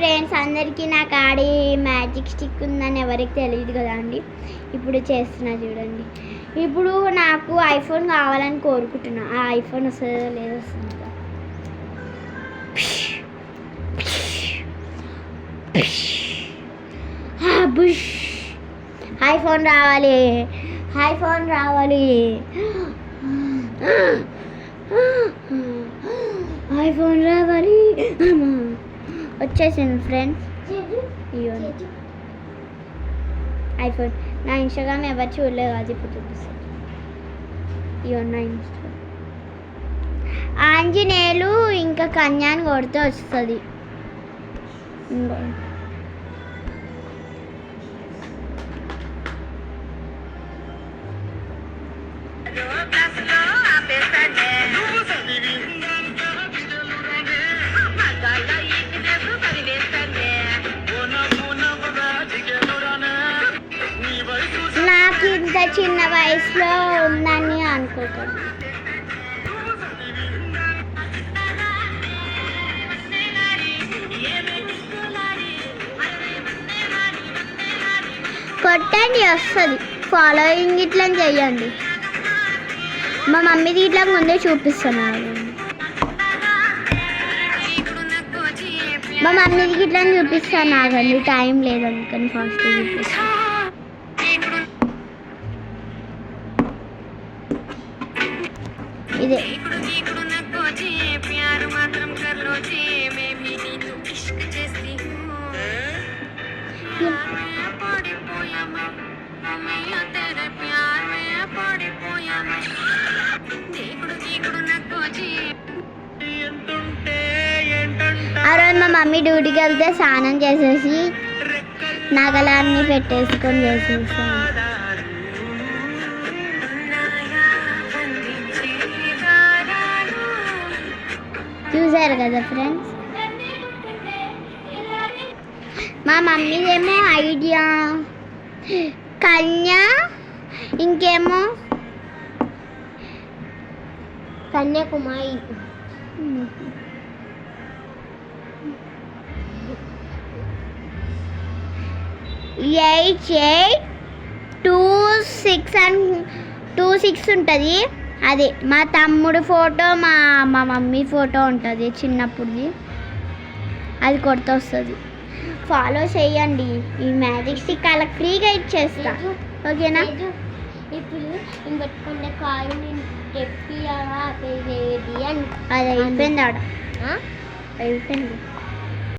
Friends, అందరికీ నాకు ఆడే మ్యాజిక్ స్టిక్ ఉందని ఎవరికి తెలియదు కదా అండి. ఇప్పుడు చేస్తున్నా చూడండి. ఇప్పుడు నాకు ఐఫోన్ కావాలని కోరుకుంటున్నా. ఆ ఐఫోన్ వస్తుందో లేదో వస్తుంది. ఐఫోన్ రావాలి, ఐఫోన్ రావాలి, ఐఫోన్ రావాలి. వచ్చేసింది ఫ్రెండ్స్. ఐఫోన్ నా ఇన్స్టాగ్రామ్ ఎవరు చూడలేదు, అది ఇప్పుడు చూపిస్తాను. ఇయో నా ఇన్స్టా ఆంజనేయులు ఇంకా కన్యాని కొడితే వస్తుంది. నాకు ఇంత చిన్న వయసులో ఉందని అనుకుంటాను. కొట్టండి వస్తుంది. ఫాలోయింగ్ ఇట్లా చెయ్యండి. మా మమ్మీది ఇట్లా ముందే చూపిస్తున్నాను. మా మమ్మీకి ఇట్లా చూపిస్తాను. ఆగండి, టైం లేదు అందుకని ఫాస్ట్ చూపిస్తాను. ఇదే ఆ రోజు మా మమ్మీ డ్యూటీకి వెళ్తే స్నానం చేసేసి నగలన్నీ పెట్టేసుకొని చేసేసాను. చూసారు కదా ఫ్రెండ్స్. మా మమ్మీదేమో ఐడియా, కన్యా, ఇంకేమో కన్యాకుమారి. 8826 ఉంటుంది. అది మా తమ్ముడు ఫోటో, మా మమ్మీ ఫోటో ఉంటుంది చిన్నప్పుడుది. అది కొడితే వస్తుంది. ఫాలో చేయండి. ఈ మ్యాజిక్ స్టిక్ అలా ఫ్రీగా ఇచ్చేస్తా, ఓకేనా? ఇప్పుడు పెట్టుకునే కాయిన్ తెప్పి అది అయిపోయింది. ఆడ అయిపోయింది.